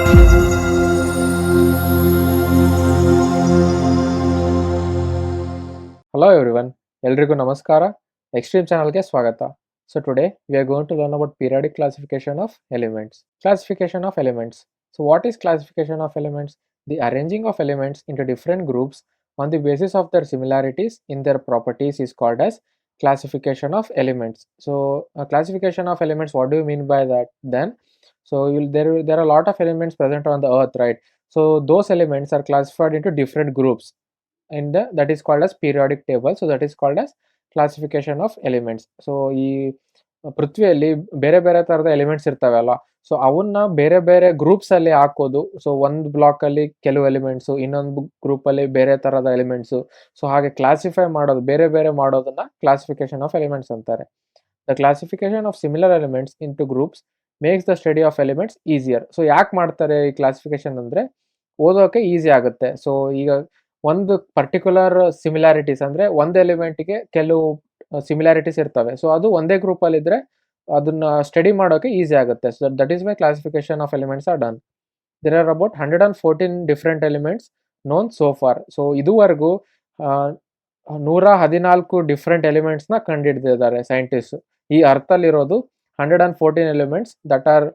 Hello everyone, ಎಲ್ರಿಗೂ ನಮಸ್ಕಾರ. Extreme ಚಾನಲ್ಗೆ ಸ್ವಾಗತ. So today we are going to learn about periodic classification of elements. Classification of elements. So what is classification of elements? The arranging of elements into different groups on the basis of their similarities in their properties is called as classification of elements. So classification of elements, what do you mean by that then? So there are a lot of elements present on the earth, right? So those elements are classified into different groups in the that is called as periodic table. So that is called as classification of elements. So ಈ ಪೃಥ್ವಿಯಲ್ಲಿ ಬೇರೆ ಬೇರೆ ತರದ elements ಇರ್ತವೆಲ್ಲ, so ಅವನ್ನ ಬೇರೆ ಬೇರೆ groups ಅಲ್ಲಿ ಹಾಕೋದು. So ಒಂದು ಬ್ಲಾಕ್ ಅಲ್ಲಿ ಕೆಲವು ಎಲಿಮೆಂಟ್ಸ್, ಇನ್ನೊಂದು ಗ್ರೂಪ್ ಅಲ್ಲಿ ಬೇರೆ ತರದ ಎಲಿಮೆಂಟ್ಸ್. ಸೊ ಹಾಗೆ ಕ್ಲಾಸಿಫೈ ಮಾಡೋದು, ಬೇರೆ ಬೇರೆ ಮಾಡೋದನ್ನ ಕ್ಲಾಸಿಫಿಕೇಶನ್ ಆಫ್ ಎಲಿಮೆಂಟ್ಸ್ ಅಂತಾರೆ. The classification of similar elements into groups makes the study of elements easier. So ಯಾಕೆ ಮಾಡ್ತಾರೆ ಈ ಕ್ಲಾಸಿಫಿಕೇಶನ್ ಅಂದ್ರೆ ಓದೋಕೆ ಈಸಿ ಆಗುತ್ತೆ. ಸೊ ಈಗ ಒಂದು ಪರ್ಟಿಕ್ಯುಲರ್ ಸಿಮಿಲಾರಿಟೀಸ್ ಅಂದ್ರೆ ಒಂದು ಎಲಿಮೆಂಟ್ಗೆ ಕೆಲವು ಸಿಮಿಲಾರಿಟೀಸ್ ಇರ್ತವೆ. ಸೊ ಅದು ಒಂದೇ ಗ್ರೂಪ್ ಅಲ್ಲಿ ಇದ್ರೆ ಅದನ್ನ ಸ್ಟಡಿ ಮಾಡೋಕೆ ಈಸಿ ಆಗುತ್ತೆ. So that is my classification of elements are done. There are about 114 different elements known so far. So ಇದುವರೆಗೂ 114 ಡಿಫರೆಂಟ್ ಎಲಿಮೆಂಟ್ಸ್ ನ ಕಂಡುಹಿಡಿದಿದ್ದಾರೆ ಸೈಂಟಿಸ್ಟ್. ಈ ಅರ್ಥದಲ್ಲಿರೋದು 114 elements that are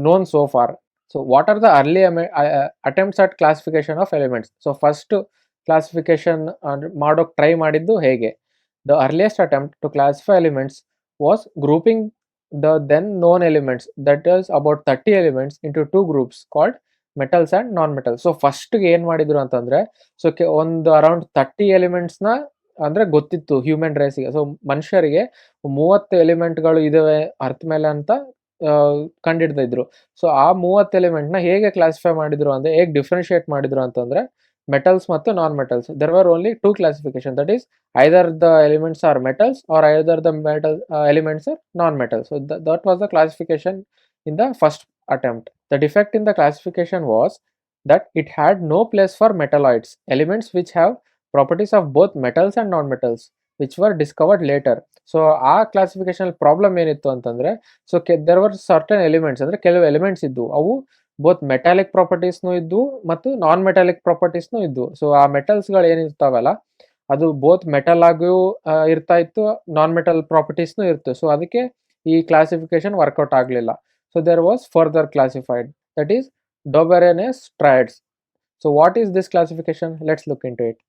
known so far. So what are the early attempts at classification of elements? So first classification ಮಾಡೋಕೆ try ಮಾಡಿದ್ದು ಹೇಗೆ? The earliest attempt to classify elements was grouping the then known elements, that is about 30 elements, into two groups called metals and non-metals. So first ಏನು ಮಾಡಿದ್ರು ಅಂತಂದ್ರೆ, so ಒಂದು around 30 ಎಲಿಮೆಂಟ್ಸ್ನ ಅಂದ್ರೆ ಗೊತ್ತಿತ್ತು human ರೇಸ್ಗೆ. So ಮನುಷ್ಯರಿಗೆ 30 ಎಲಿಮೆಂಟ್ಗಳು ಇದಾವೆ ಅರ್ಥ ಮೇಲೆ ಅಂತ ಕಂಡಿಡ್ದಿದ್ರು. ಸೊ ಆ 30 ಎಲಿಮೆಂಟ್ನ ಹೇಗೆ ಕ್ಲಾಸಿಫೈ ಮಾಡಿದ್ರು ಅಂದ್ರೆ, ಹೇಗೆ ಡಿಫ್ರೆನ್ಶಿಯೇಟ್ ಮಾಡಿದ್ರು ಅಂತಂದ್ರೆ ಮೆಟಲ್ಸ್ ಮತ್ತು non metals. There were only two classification, that is either the elements are metals are either the metal elements are non-metals. So that was the classification in the first attempt. The defect in the classification was that it had no place for metalloids, elements which have properties of both metals and non-metals, which were discovered later. So ಆ classification problem ಏನಿತ್ತು ಅಂತಂದ್ರೆ, so there were certain elements, ಅಂದ್ರೆ ಕೆಲವು elements ಇದ್ದು ಅವು both metallic ಪ್ರಾಪರ್ಟೀಸ್ನು ಇದ್ದು ಮತ್ತು ನಾನ್ metallic ಪ್ರಾಪರ್ಟೀಸ್ನು ಇದ್ದು. ಸೊ ಆ ಮೆಟಲ್ಸ್ಗಳು ಏನಿರ್ತಾವಲ್ಲ ಅದು ಬೋತ್ ಮೆಟಲ್ ಆಗಿಯೂ ಇರ್ತಾ ಇತ್ತು, ನಾನ್ ಮೆಟಲ್ ಪ್ರಾಪರ್ಟೀಸ್ನು ಇತ್ತು. ಸೊ ಅದಕ್ಕೆ ಈ ಕ್ಲಾಸಿಫಿಕೇಶನ್ ವರ್ಕೌಟ್ ಆಗಲಿಲ್ಲ. So there was further classified, that is Dobereiner's triads. So what is this classification? Let's look into it.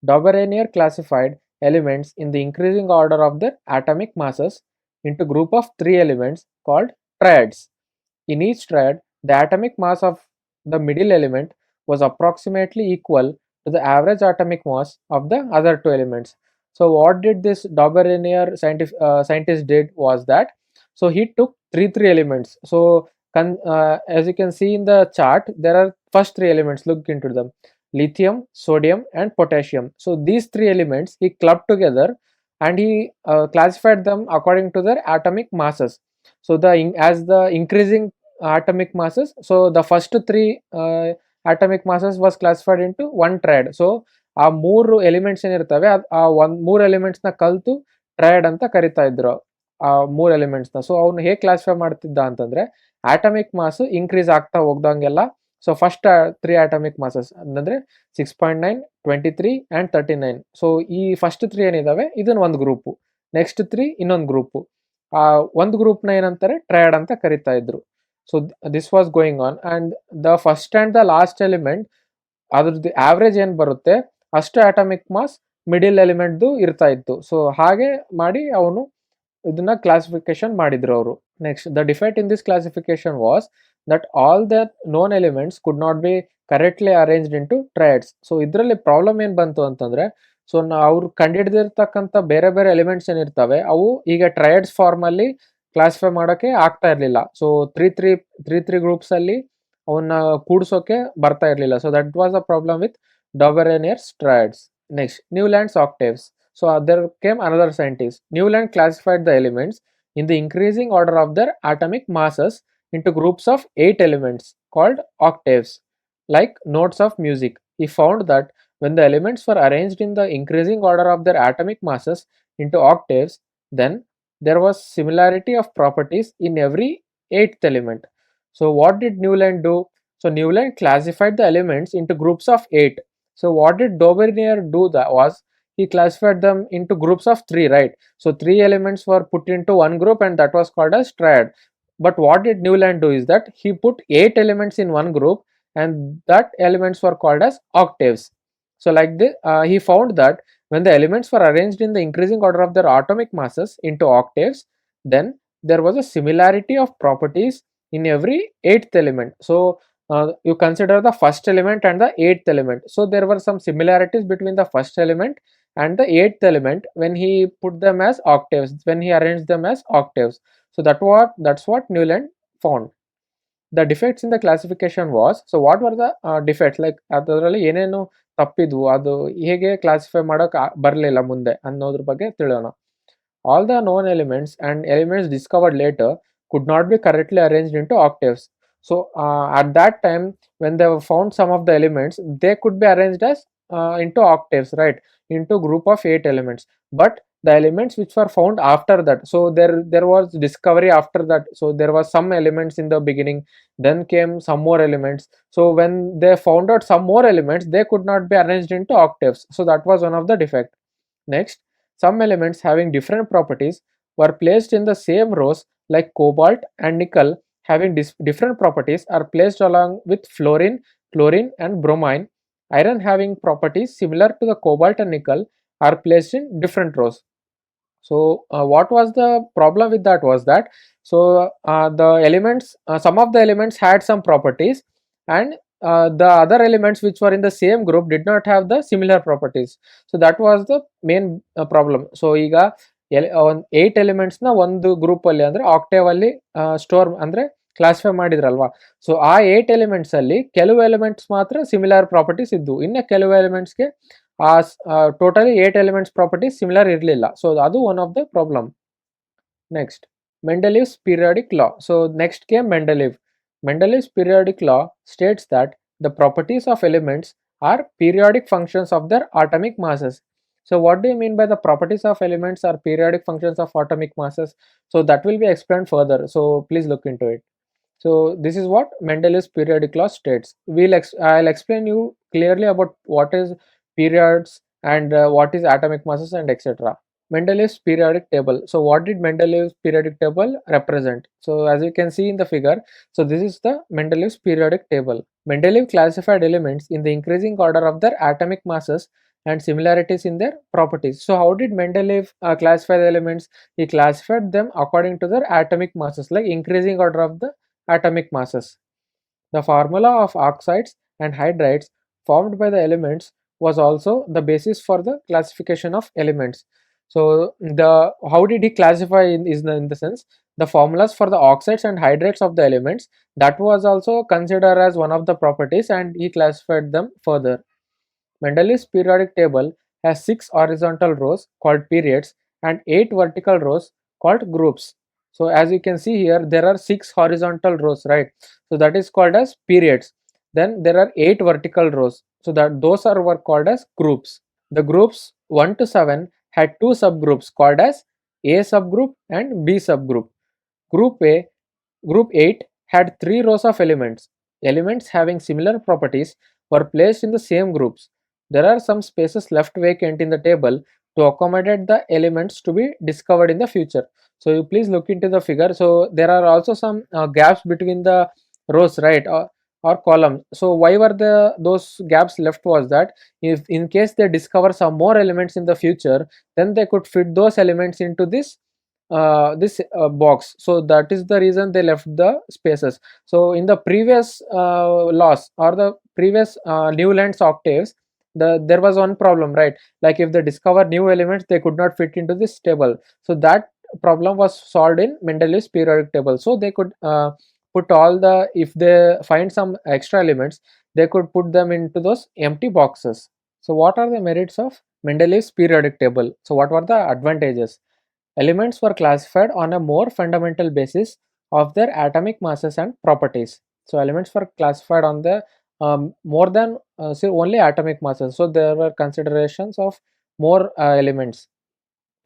Dauberenier classified elements in the increasing order of their atomic masses into group of 3 elements called triads. In each triad, the atomic mass of the middle element was approximately equal to the average atomic mass of the other two elements. So what did this Dauberenier scientist did was that, so he took three elements. So as you can see in the chart, there are first 3 elements, look into them: lithium, sodium and potassium. So these 3 elements he clubbed together and he classified them according to their atomic masses. So as the increasing atomic masses, so the first 3 atomic masses was classified into one triad. So ಆ 3 elements ಏನಿರ್ತವೆ ಆ 3 elements ನ ಕಲ್ತು tried ಅಂತ ಕರಿತಾ ಇದ್ರು ಆ 3 elements ನ. So ಅವ್ನು ಹೇಗೆ ಕ್ಲಾಸಿಫೈ ಮಾಡ್ತಿದ್ದ ಅಂತಂದ್ರೆ, ಆಟಮಿಕ್ ಮಾಸ್ ಇನ್ಕ್ರೀಸ್ ಆಗ್ತಾ ಹೋಗ್ದಂಗೆಲ್ಲ, ಸೊ ಫಸ್ಟ್ 3 ಆಟಮಿಕ್ ಮಾಸಸ್ ಅಂದ್ರೆ 6.9, 23 and 39. ಸೊ ಈ ಫಸ್ಟ್ 3 ಏನಿದಾವೆ ಇದನ್ನ ಒಂದು ಗ್ರೂಪು, ನೆಕ್ಸ್ಟ್ 3 ಇನ್ನೊಂದು ಗ್ರೂಪು. ಆ ಒಂದು ಗ್ರೂಪ್ನ ಏನಂತಾರೆ ಟ್ರೈಡ್ ಅಂತ ಕರಿತಾ ಇದ್ರು. So this was going on and the first and the last element ಅದ್ರದ್ದು ಆವ್ರೇಜ್ ಏನು ಬರುತ್ತೆ ಅಷ್ಟು ಆಟಮಿಕ್ ಮಾಸ್ ಮಿಡಿಲ್ ಎಲಿಮೆಂಟ್ದು ಇರ್ತಾ ಇತ್ತು. ಸೊ ಹಾಗೆ ಮಾಡಿ ಅವನು ಇದನ್ನ ಕ್ಲಾಸಿಫಿಕೇಶನ್ ಮಾಡಿದ್ರು ಅವರು. Next, the defect in this classification was that all the known elements could not be correctly arranged into triads. So ಇದರಲ್ಲಿ ಪ್ರಾಬ್ಲಮ್ ಏನು ಬಂತು ಅಂತಂದ್ರೆ, ಸೊ ಅವ್ರು ಕಂಡುಹಿಡಿದಿರ್ತಕ್ಕಂಥ ಬೇರೆ ಬೇರೆ ಎಲಿಮೆಂಟ್ಸ್ ಏನಿರ್ತವೆ ಅವು ಈಗ ಟ್ರಯಡ್ಸ್ ಫಾರ್ಮ್ ಅಲ್ಲಿ ಕ್ಲಾಸಿಫೈ ಮಾಡೋಕೆ ಆಗ್ತಾ ಇರಲಿಲ್ಲ. ಸೊ ತ್ರೀ ಗ್ರೂಪ್ಸ್ ಅಲ್ಲಿ ಅವನ್ನ ಕೂಡಿಸೋಕೆ ಬರ್ತಾ ಇರಲಿಲ್ಲ. So that was a problem with Daubereniers triads. Next, Newland's octaves. So there came another scientist. Newland classified the elements in the increasing order of their atomic masses into groups of 8 elements called octaves, like notes of music. He found that when the elements were arranged in the increasing order of their atomic masses into octaves, then there was similarity of properties in every 8th element. So what did Newland do? So Newland classified the elements into groups of 8. So what did Dauvergne do that was he classified them into groups of 3, right? So 3 elements were put into one group and that was called as triad. But what did Newland do is that he put 8 elements in one group and that elements were called as octaves. So like this, he found that when the elements were arranged in the increasing order of their atomic masses into octaves, then there was a similarity of properties in every eighth element. So you consider the first element and the eighth element. So there were some similarities between the first element and the eighth element when he put them as octaves, when he arranged them as octaves. So that's what Newland found. The defects in the classification was, so what were the defects, like ಅದರಲ್ಲಿ ಏನೇನು ತಪ್ಪಿದ್ವು, ಅದು ಹೇಗೆ classify ಮಾಡೋಕೆ ಬರಲಿಲ್ಲ ಮುಂದೆ ಅನ್ನೋದ್ರ ಬಗ್ಗೆ ತಿಳಿಯೋಣ. All the known elements and elements discovered later could not be correctly arranged into octaves. So at that time when they found some of the elements, they could be arranged as into octaves, right, into group of 8 elements. But the elements which were found after that, so there was discovery after that, so there was some elements in the beginning, then came some more elements. So when they found out some more elements, they could not be arranged into octaves. So that was one of the defect. Next, some elements having different properties were placed in the same rows, like cobalt and nickel having different properties are placed along with fluorine, chlorine and bromine. Iron having properties similar to the cobalt and nickel are placed in different rows. So what was the problem with that was that, so the elements, some of the elements had some properties and the other elements which were in the same group did not have the similar properties. So that was the main problem. So ಈಗ 8 elements ನ ಒಂದು group ಅಲ್ಲಿ ಅಂದ್ರೆ octave ಅಲ್ಲಿ store ಅಂದ್ರೆ classify ಮಾಡಿದ್ರಲ್ವಾ. So ಆ 8 elements ಅಲ್ಲಿ ಕೆಲವು ಎಲಿಮೆಂಟ್ಸ್ ಮಾತ್ರ ಸಿಮಿಲರ್ ಪ್ರಾಪರ್ಟೀಸ್ ಇದ್ದು, ಇನ್ನು ಕೆಲವು ಎಲಿಮೆಂಟ್ಸ್ಗೆ totally 8 elements properties similar ಇರಲಿಲ್ಲ. So ಅದು one of the problem. Next, Mendeleev's periodic law. So next came Mendeleev. Mendeleev's periodic law states that the properties of elements are periodic functions of their atomic masses. So what do you mean by the properties of elements are periodic functions of atomic masses? So that will be explained further. So please look into it. So this is what Mendeleev's periodic law states. I'll explain you clearly about what is periods and what is atomic masses and etc. Mendeleev's periodic table. So what did Mendeleev's periodic table represent? So as you can see in the figure, so this is the Mendeleev's periodic table. Mendeleev classified elements in the increasing order of their atomic masses and similarities in their properties. So how did Mendeleev classify the elements? He classified them according to their atomic masses, like increasing order of the atomic masses. The formula of oxides and hydrides formed by the elements was also the basis for the classification of elements. So the how did he classify in the sense, the formulas for the oxides and hydrates of the elements, that was also considered as one of the properties and he classified them further. Mendeleev's periodic table has 6 horizontal rows called periods and 8 vertical rows called groups. So as you can see here, there are 6 horizontal rows, right? So that is called as periods. Then there are 8 vertical rows. So that those were called as groups. The groups 1 to 7 had 2 subgroups called as A subgroup and B subgroup. Group 8 had 3 rows of elements. Elements having similar properties were placed in the same groups. There are some spaces left vacant in the table to accommodate the elements to be discovered in the future. So you please look into the figure. So there are also some gaps between the rows, right, or columns. So why were those gaps left was that if in case they discover some more elements in the future, then they could fit those elements into this box. So that is the reason they left the spaces. So in the previous laws or the previous Newland's octaves, there was one problem, right? Like if they discover new elements, they could not fit into this table. So that problem was solved in Mendeleev's periodic table. So they could put all the, if they find some extra elements, they could put them into those empty boxes. So what are the merits of Mendeleev's periodic table? So what were the advantages? Elements were classified on a more fundamental basis of their atomic masses and properties. So elements were classified on the more than say only atomic masses. So there were considerations of more elements.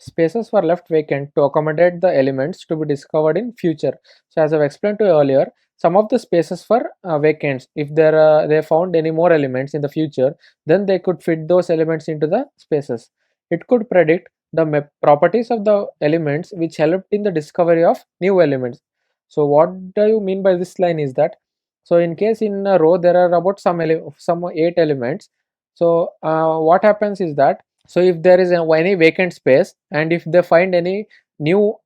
Spaces were left vacant to accommodate the elements to be discovered in future. So as I've explained to you earlier, some of the spaces for vacants. If they found any more elements in the future, then they could fit those elements into the spaces. It could predict the properties of the elements which helped in the discovery of new elements. So what do you mean by this line is that, so in case in a row there are about some 8 elements. So what happens is that, so if there is any vacant space and if they find any new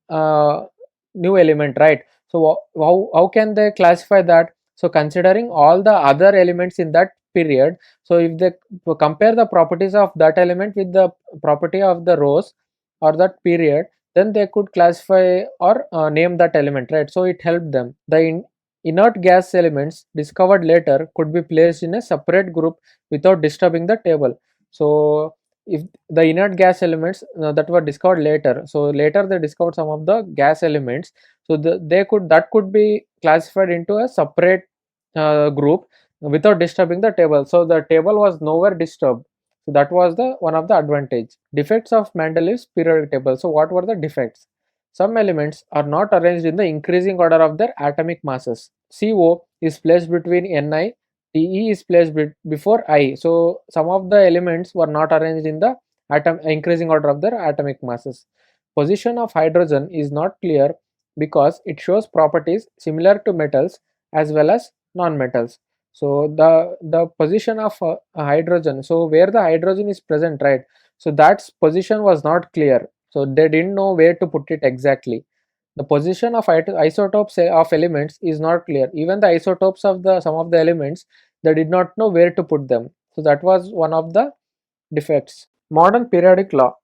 new element, right? So how can they classify that? So considering all the other elements in that period, so if they compare the properties of that element with the property of the rows or that period, then they could classify or name that element, right? So it helped them. The inert gas elements discovered later could be placed in a separate group without disturbing the table. So if the inert gas elements that were discovered later, so later they discovered some of the gas elements, so that could be classified into a separate group without disturbing the table. So the table was nowhere disturbed. So that was the one of the advantage. Defects of Mendeleev's periodic table. So what were the defects? Some elements are not arranged in the increasing order of their atomic masses. CO is placed between Ni, Te is placed before I. So some of the elements were not arranged in the increasing order of their atomic masses. Position of hydrogen is not clear because it shows properties similar to metals as well as non-metals. So the position of hydrogen, so where the hydrogen is present, right? So that position was not clear. So they didn't know where to put it exactly. The position of isotopes of elements is not clear. Even the isotopes of the some of the elements, they did not know where to put them. So that was one of the defects. Modern periodic law.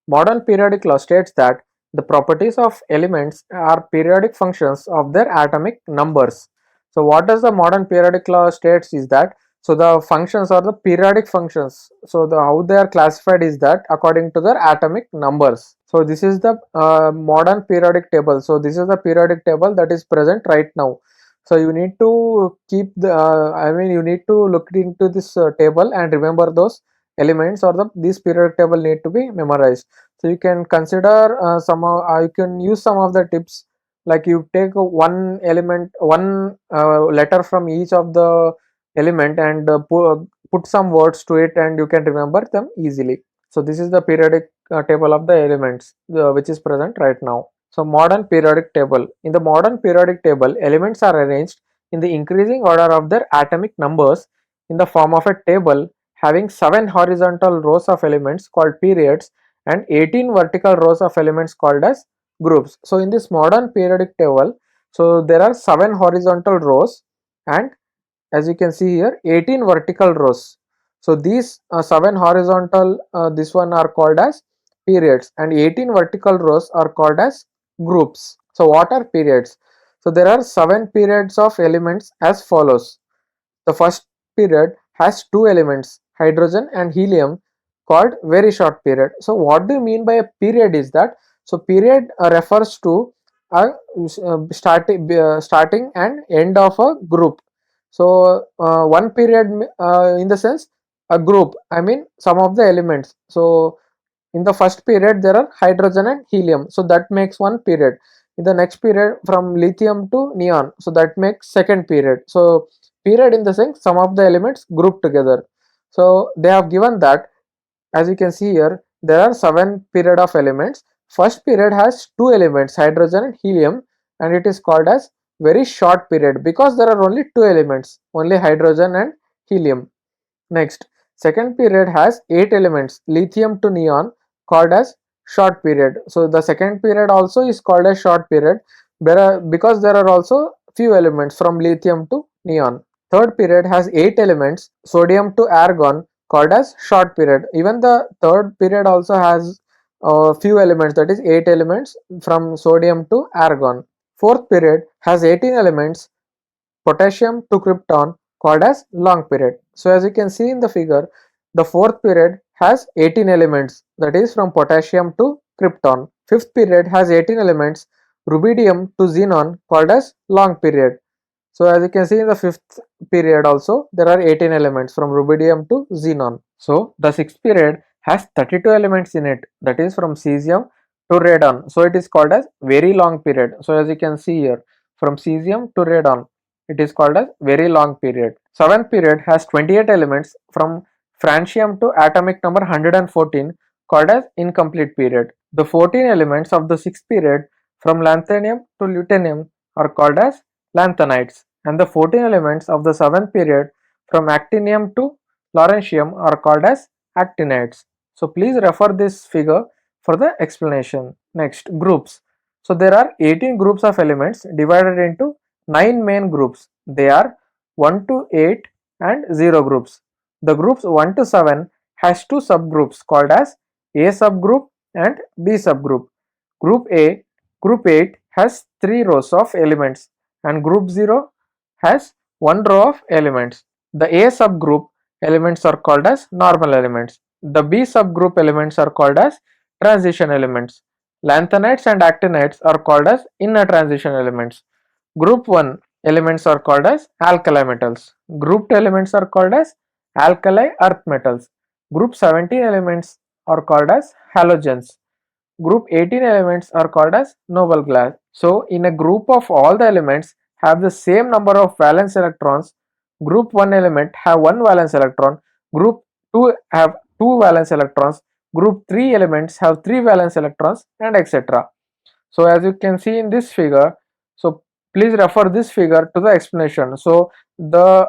Modern periodic law states that the properties of elements are periodic functions of their atomic numbers. So what does the modern periodic law states is that, so the functions are the periodic functions. So how they are classified is that according to their atomic numbers. So this is the modern periodic table. So this is the periodic table that is present right now. So you need to keep the you need to look into this table and remember those elements, or this periodic table need to be memorized. So you can consider you can use some of the tips, like you take one element, one letter from each of the element and put some words to it, and you can remember them easily. So this is the periodic table of the elements which is present right now. So modern periodic table. In the modern periodic table, elements are arranged in the increasing order of their atomic numbers in the form of a table having 7 horizontal rows of elements called periods and 18 vertical rows of elements called as groups. So in this modern periodic table, so there are 7 horizontal rows and, as you can see here, 18 vertical rows. So these 7 horizontal this one are called as periods and 18 vertical rows are called as groups. So what are periods? So there are 7 periods of elements as follows. The first period has 2 elements, hydrogen and helium, called very short period. So what do you mean by a period is that, so period refers to a starting and end of a group. So one period in the sense a group, I mean some of the elements. So in the first period there are hydrogen and helium, so that makes one period. In the next period from lithium to neon, so that makes second period. So period in the sense some of the elements grouped together. So they have given that, as you can see here, there are 7 period of elements. First period has 2 elements, hydrogen and helium, and it is called as very short period because there are only 2 elements, only hydrogen and helium. Next, second period has 8 elements, lithium to neon, called as short period. So the second period also is called as short period because there are also few elements from lithium to neon. Third period has 8 elements, sodium to argon, called as short period. Even the third period also has few elements, that is 8 elements from sodium to argon. Fourth period has 18 elements, potassium to krypton, called as long period. So as you can see in the figure, the fourth period has 18 elements, that is from potassium to krypton. Fifth period has 18 elements, rubidium to xenon, called as long period. So as you can see in the fifth period also, there are 18 elements from rubidium to xenon. So the sixth period has 32 elements in it, that is from cesium to radon. So it is called as very long period. So as you can see here, from cesium to radon. it is called as very long period. Seventh period has 28 elements from francium to atomic number 114, called as incomplete period. The 14 elements of the sixth period from lanthanum to lutetium are called as lanthanides, and the 14 elements of the seventh period from actinium to lawrencium are called as actinides. So please refer this figure for the explanation. Next, groups. So there are 18 groups of elements divided into 9 main groups. They are 1 to 8 and 0 groups. The groups 1 to 7 has two subgroups called as A subgroup and B subgroup. Group 8 has 3 rows of elements, and group 0 has 1 row of elements. The A subgroup elements are called as normal elements. The B subgroup elements are called as transition elements. Lanthanides and actinides are called as inner transition elements. Group 1 elements are called as alkali metals. Group 2 elements are called as alkali earth metals. Group 17 elements are called as halogens. Group 18 elements are called as noble gas. So in a group of all the elements have the same number of valence electrons, group 1 element have 1 valence electron, group 2 have 2 valence electrons, group 3 elements have 3 valence electrons, and etc. So as you can see in this figure, so please refer this figure to the explanation. So the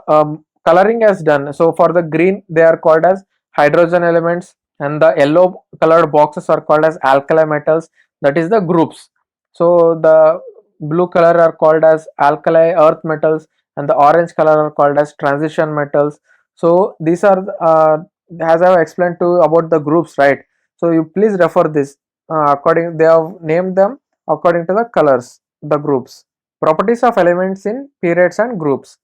coloring is done. So for the green they are called as hydrogen elements, and the yellow colored boxes are called as alkali metals, that is the groups. So the blue color are called as alkali earth metals, and the orange color are called as transition metals. So these are as I have explained to you about the groups, right? So you please refer this according, they have named them according to the colors, the groups. Properties of elements in periods and groups.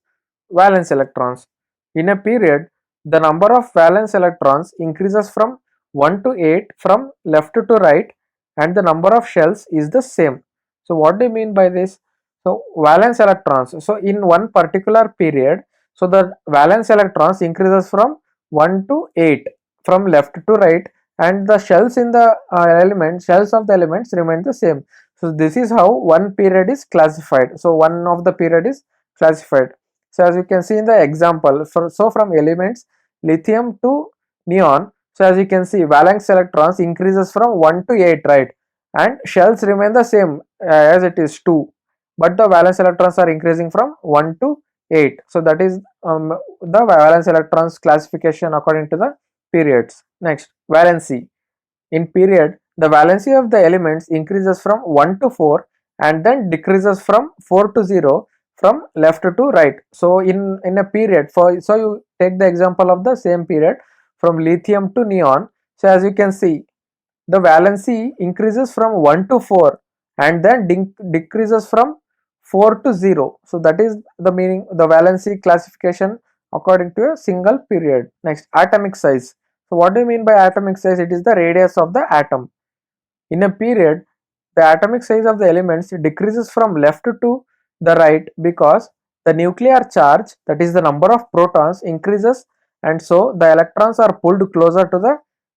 Valence electrons. In a period, the number of valence electrons increases from 1 to 8 from left to right, and the number of shells is the same. So what do you mean by this? So valence electrons. So in one particular period, so the valence electrons increases from 1 to 8 from left to right, and the shells in the shells of the elements remain the same. So this is how one period is classified. So one of the period is classified. So as you can see in the example, so from elements lithium to neon, so as you can see valence electrons increases from 1 to 8, right, and shells remain the same as it is 2, but the valence electrons are increasing from 1 to 8. So that is the valence electrons classification according to the periods. Next, valency. In period, the valency of the elements increases from 1 to 4 and then decreases from 4 to 0 from left to right. So in a period, so you take the example of the same period from lithium to neon. So as you can see, the valency increases from 1 to 4 and then decreases from 4 to 0. So that is the meaning, the valency classification according to a single period. Next, atomic size. So what do you mean by atomic size? It is the radius of the atom. In a period, the atomic size of the elements decreases from left to the right because the nuclear charge, that is the number of protons, increases, and so the electrons are pulled closer to the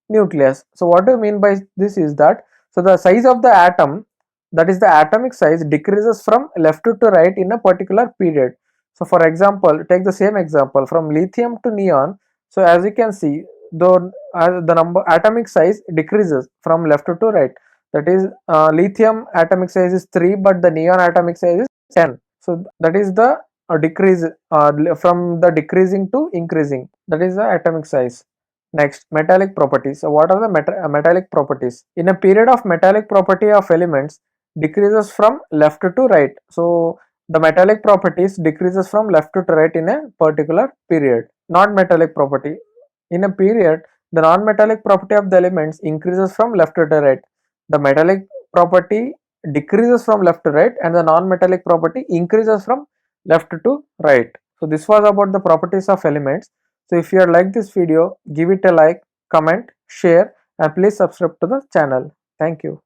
nucleus. So what do you mean by this is that, so the size of the atom, that is the atomic size, decreases from left to right in a particular period. So for example, take the same example from lithium to neon. So as you can see, the number atomic size decreases from left to right. That is lithium atomic size is 3, but the neon atomic size is 10. So that is the decrease from the decreasing to increasing. That is the atomic size. Next, metallic properties. So what are the metallic properties? In a period of metallic property of elements decreases from left to right. So the metallic properties decreases from left to right in a particular period. Non-metallic property. In a period, the non-metallic property of the elements increases from left to right. The metallic property decreases from left to right, and the non-metallic property increases from left to right. So this was about the properties of elements. So if you like this video, give it a like, comment, share, and please subscribe to the channel. Thank you.